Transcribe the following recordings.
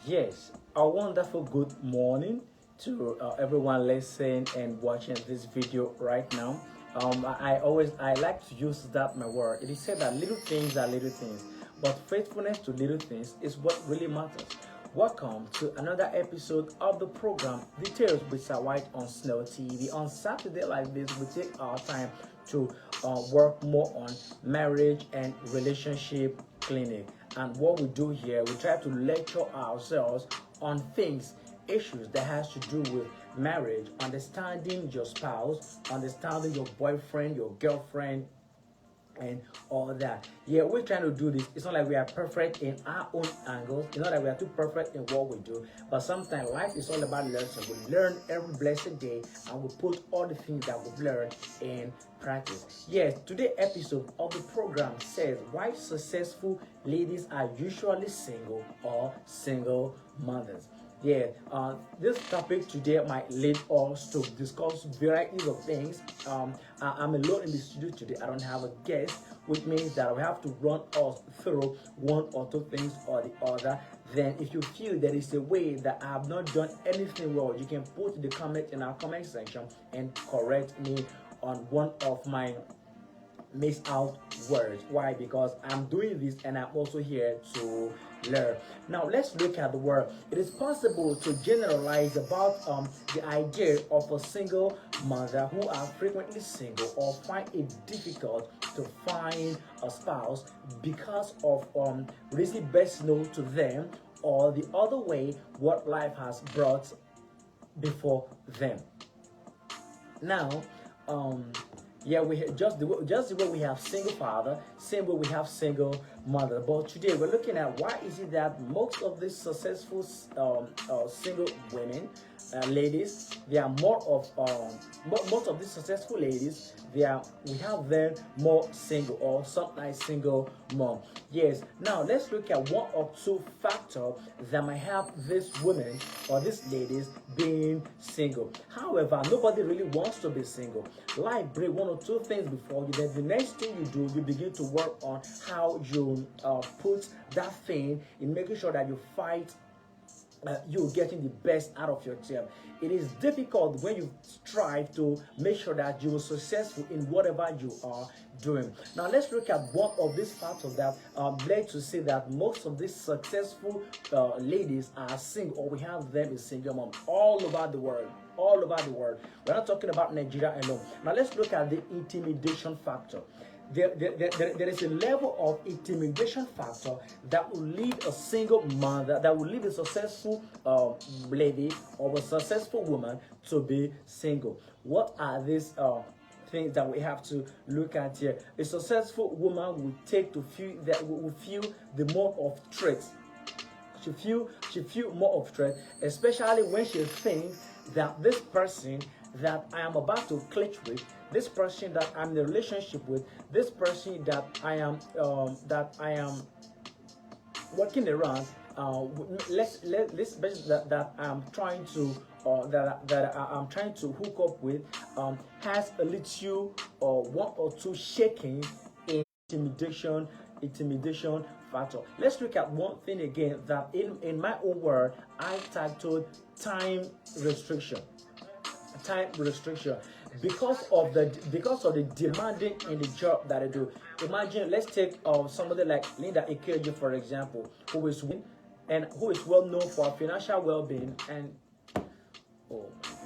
Yes, a wonderful good morning to everyone listening and watching this video right now. I like to use that my word. It is said that little things are little things, but faithfulness to little things is what really matters. Welcome to another episode of the program Details with Sir White on Snow TV. On Saturday like this, we take our time to work more on marriage and relationship clinic. And what we do here, we try to lecture ourselves on things, issues that has to do with marriage, understanding your spouse, understanding your boyfriend, your girlfriend, and all that. Yeah, we're trying to do this. It's not like we are perfect in our own angles. It's not like we are too perfect in what we do. But sometimes life is all about learning. We learn every blessed day and we put all the things that we've learned in practice. Yes, today's episode of the program says why successful ladies are usually single or single mothers. Yeah, this topic today might lead us to discuss varieties of things. I'm alone in the studio today. I don't have a guest, which means that we have to run us through one or two things or the other. Then, if you feel there is a way that I have not done anything well, you can put the comment in our comment section and correct me on one of my miss out words. Why? Because I'm doing this and I'm also here to learn. Now let's look at the word. It is possible to generalize about the idea of a single mother who are frequently single or find it difficult to find a spouse because of reason best known to them, or the other way what life has brought before them. Now, yeah, we just the way we have single father, same way we have single mother. But today we're looking at why is it that most of these successful single women, ladies, they are more of most of these successful ladies. We have them more single or sometimes single mom. Yes. Now let's look at one or two factors that might have these women or these ladies being single. However, nobody really wants to be single. Life bring one or two things before you. Then the next thing you do, you begin to work on how you put that thing in making sure that you fight you're getting the best out of yourself. It is difficult when you strive to make sure that you are successful in whatever you are doing. Now let's look at one of these factors that led to say that most of these successful ladies are single, or we have them in single mom all over the world. All over the world. We're not talking about Nigeria alone. Now let's look at the intimidation factor. There is a level of intimidation factor that will lead a single mother, that will lead a successful lady or a successful woman to be single. What are these things that we have to look at here? A successful woman will take to feel that will feel the more of traits. She feel more of threat, especially when she thinks that this person that I am about to click with, this person that I'm in a relationship with, this person that I am working around, let's that I'm trying to I'm trying to hook up with, has a little or one or two shaking in intimidation factor. Let's look at one thing again that in my own word I titled time restriction. Time restriction, because of the demanding in the job that I do. Imagine, let's take somebody like Linda Ikeji, for example, who is well known for financial well-being, and oh my God,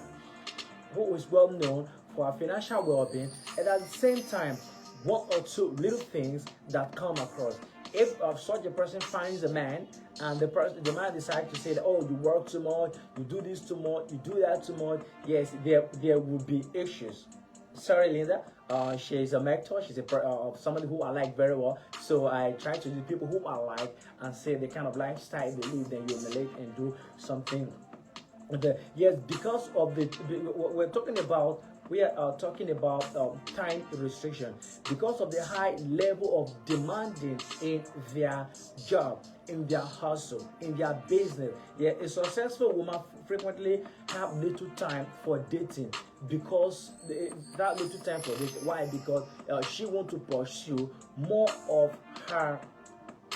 who is well known for financial well-being, and at the same time one or two little things that come across. If such a person finds a man and the man decides to say that, oh, you work too much, you do this too much, you do that too much, yes, there will be issues. Sorry, Linda. She's a mentor. She's somebody who I like very well. So I try to do people who I like and say the kind of lifestyle they live. Then you relate and do something. Yes, because of we're talking about we are talking about time restriction, because of the high level of demanding in their job, in their hustle, in their business. Yeah, a successful woman frequently have little time for dating, because that little time for dating. Why? Because she want to pursue more of her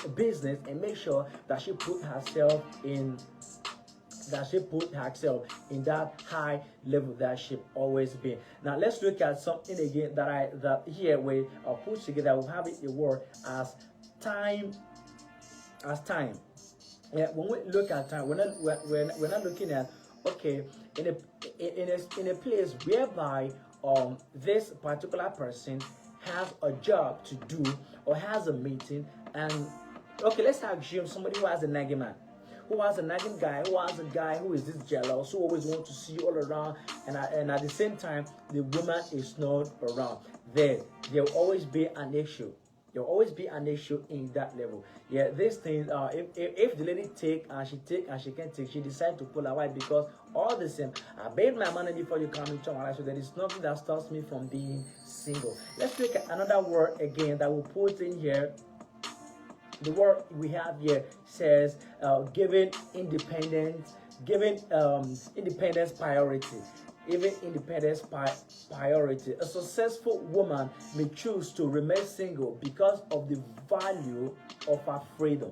business and make sure that she put herself in that high level that she always been. Now let's look at something again that here we put together. We have a word as time. Yeah, when we look at time, we're not looking at, okay, in a place whereby this particular person has a job to do or has a meeting, and okay, let's assume somebody who has a nagging man, who has a nagging guy, who has a guy who is this jealous, who always wants to see you all around, and at the same time the woman is not around. There will always be an issue. There will always be an issue in that level. Yeah, these things, if the lady take and she can take, she decide to pull away because all the same, I paid my money before you come into my life, so there is nothing that stops me from being single. Let's look at another word again that we'll put in here. The word we have here says giving independence priority. Even independence priority. A successful woman may choose to remain single because of the value of her freedom.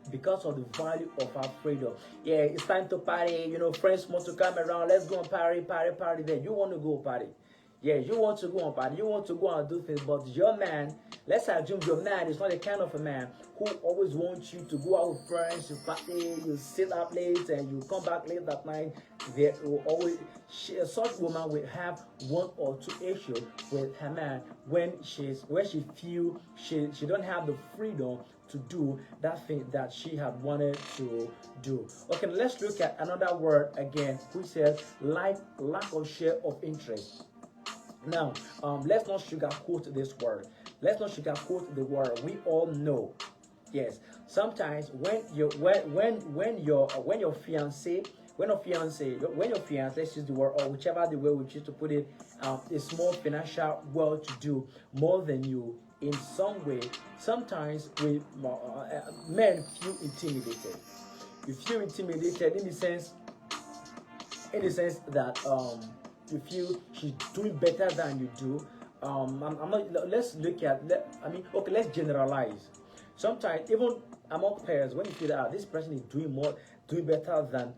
Because of the value of her freedom. Yeah, it's time to party. You know, friends want to come around. Let's go and party. There, you want to go party. Yeah, you want to go on party. You want to go and do things, but your man, let's assume your man is not the kind of a man who always wants you to go out with friends, you party, you sit up late, and you come back late that night. There will always, such woman will have one or two issues with her man when she feel she don't have the freedom to do that thing that she had wanted to do. Okay, let's look at another word again, which says lack of share of interest. Now, let's not sugarcoat this word. Let's not sugarcoat the word. We all know, yes. Sometimes when your fiance, let's use the word, or whichever the way we choose to put it, is more financial well-to-do more than you in some way. Sometimes men feel intimidated. You feel intimidated in the sense that you feel she's doing better than you do. I'm not. Let's look at. Okay. Let's generalize. Sometimes even among pairs, when you feel that this person is doing better than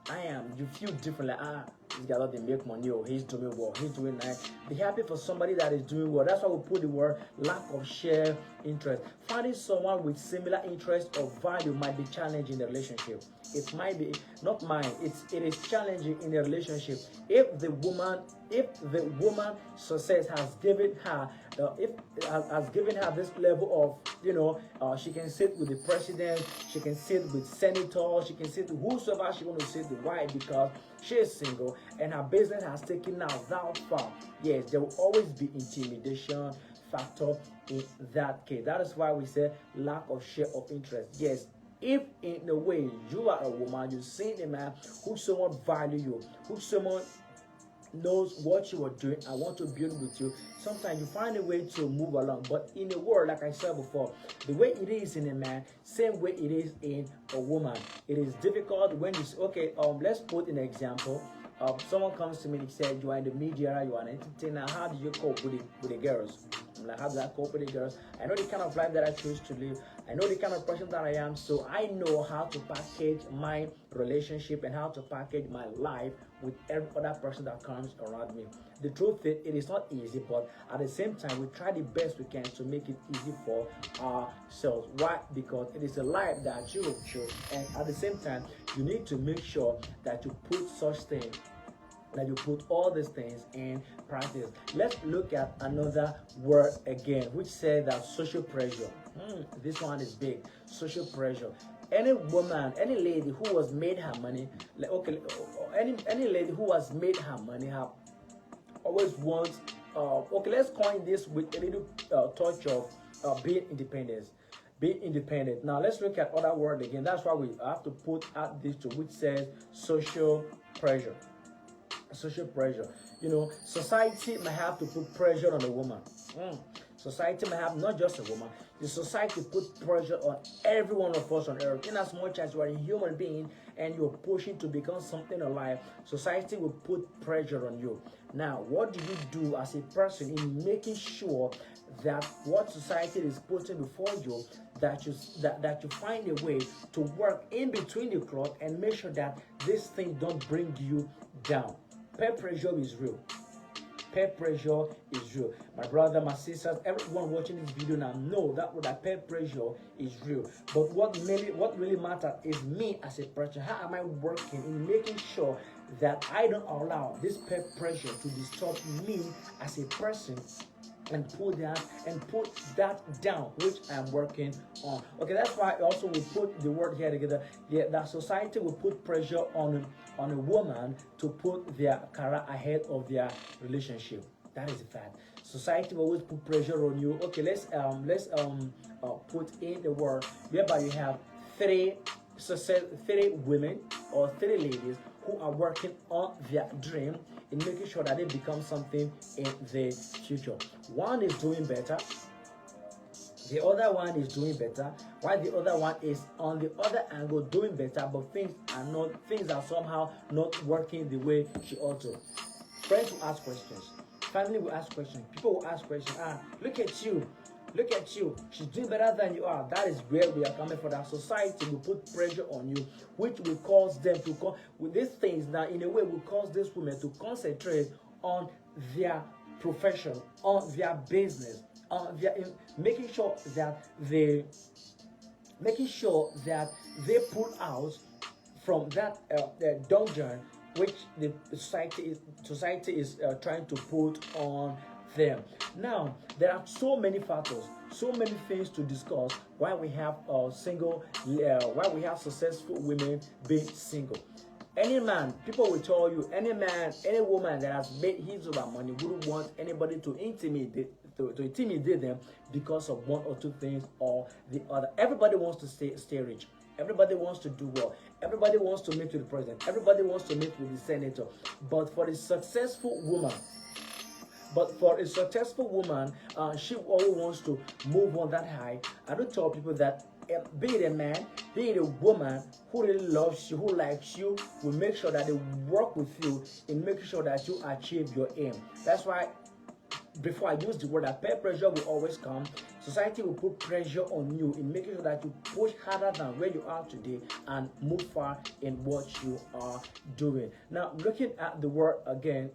I am, you feel different. Like this guy doesn't make money, or he's doing well, he's doing nice. Be happy for somebody that is doing well. That's why we put the word lack of share interest. Finding someone with similar interest or value might be challenging in the relationship. It might be not mine. It is challenging in the relationship. If the woman success has given her this level of she can sit with the president, she can sit with senators, she can sit with whosoever she wants to sit with. Why? Because she is single and her business has taken her that far. Yes, there will always be intimidation factor in that case. That is why we say lack of share of interest. Yes, if in a way you are a woman, you see a man who someone value you, who someone knows what you are doing, I want to build with you, sometimes you find a way to move along. But in a world, like I said before, the way it is in a man, same way it is in a woman. It is difficult when you say, okay, let's put an example. Someone comes to me and said, you are in the media, you are an entertainer, how do you cope with the girls? I'm like, how do I cope with the girls? I know the kind of life that I choose to live. I know the kind of person that I am, so I know how to package my relationship and how to package my life with every other person that comes around me. The truth is, it is not easy, but at the same time, we try the best we can to make it easy for ourselves. Why? Because it is a life that you will choose, and at the same time, you need to make sure that you put such things, that you put all these things in practice. Let's look at another word again, which says that social pressure. This one is big. Social pressure. Any woman, any lady who has made her money, any lady who has made her money, always wants. Let's coin this with a little touch of being independent. Be independent. Now let's look at other word again. That's why we have to put out this to which says social pressure. Social pressure. Society may have to put pressure on a woman. Society may have not just a woman. The society put pressure on every one of us on earth. In as much as you are a human being and you're pushing to become something alive, society will put pressure on you. Now, what do you do as a person in making sure that what society is putting before you, that you find a way to work in between the cloth and make sure that this thing don't bring you down. Peer pressure is real. Peer pressure is real. My brother, my sisters, everyone watching this video now know that peer pressure is real. But what really matters is me as a person. How am I working in making sure that I don't allow this peer pressure to disturb me as a person, and put that down, which I'm working on. Okay, that's why also we put the word here together. That society will put pressure on a woman to put their career ahead of their relationship. That is a fact. Society will always put pressure on you. Okay, let's put in the word whereby you have three women or three ladies who are working on their dream in making sure that they become something in the future. One is doing better, the other one is doing better, while the other one is on the other angle doing better, but things are somehow not working the way she ought to. Friends will ask questions, family will ask questions, people will ask questions. Look at you, she's doing better than you are. That is where we are coming from. That society will put pressure on you, which will cause them to with these things that in a way will cause these women to concentrate on their profession, on their business, on their making sure that they pull out from that dungeon which the society is trying to put on them. Now, there are so many factors, so many things to discuss why we have why we have successful women being single. Any man, people will tell you, any man, any woman that has made his or her money wouldn't want anybody to intimidate them because of one or two things or the other. Everybody wants to stay rich. Everybody wants to do well. Everybody wants to meet with the president. Everybody wants to meet with the senator. But for a successful woman, she always wants to move on that high. I do tell people that be it a man, be it a woman who really loves you, who likes you, will make sure that they work with you in making sure that you achieve your aim. That's why before I use the word that peer pressure will always come. Society will put pressure on you in making sure that you push harder than where you are today and move far in what you are doing. Now, looking at the word again,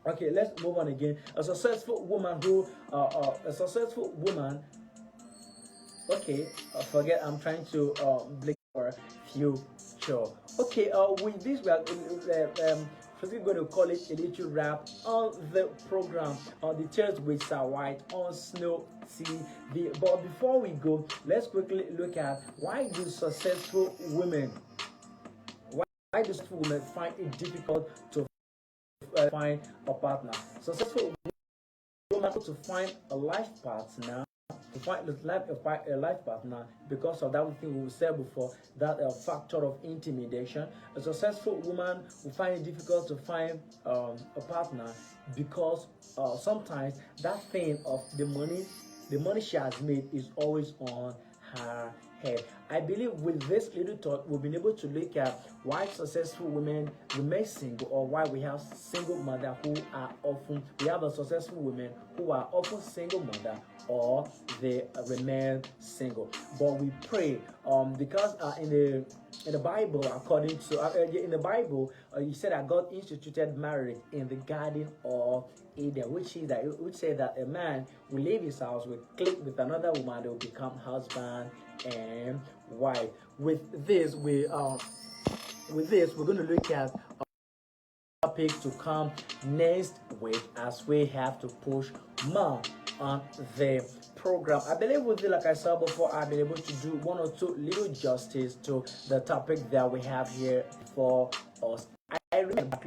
okay, let's move on again. A successful woman okay, forget, I'm trying to blink for future. Okay, with this we are we're going to call it a little wrap on the program on Details with Sir White on Snow TV. But before we go, let's quickly look at why do successful women find it difficult to find a partner. Successful women to find a life partner. To find a life partner because of that thing we said before, that factor of intimidation. A successful woman will find it difficult to find a partner because sometimes that thing of the money she has made is always on her head. I believe with this little talk, we've been able to look at why successful women remain single, or why we have single mother who are often, we have a successful women who are often single mother or they remain single. But we pray because in the Bible, according to in the Bible, you said that God instituted marriage in the Garden of Eden, which say that a man will leave his house, will click with another woman, they will become husband and wife. With this, we're going to look at a topic to come next week, as we have to push more on the program. I believe with it, like I said before, I've been able to do one or two little justice to the topic that we have here for us. I remember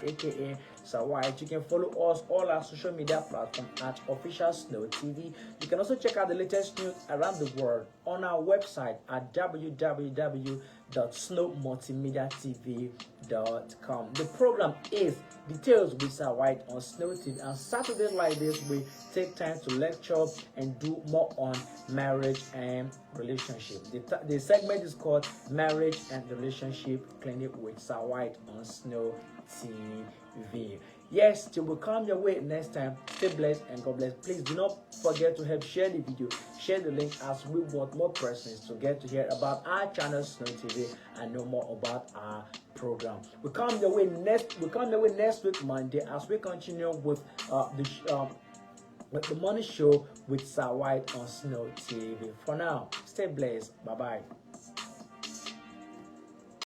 aka Sir White. You can follow us all our social media platforms at Official Snow TV. You can also check out the latest news around the world on our website at www.snowmultimediatv.com. The program is Details with Sir White on Snow TV, and Saturdays like this we take time to lecture and do more on marriage and relationship. The segment is called Marriage and Relationship Clinic with Sir White on Snow TV. Yes, till we come your way next time. Stay blessed and God bless. Please do not forget to help share the video, share the link, as we want more persons to get to hear about our channel Snow TV and know more about our program. We come your way next week Monday, as we continue with the morning show with Sir White on Snow TV. For now, stay blessed. Bye bye.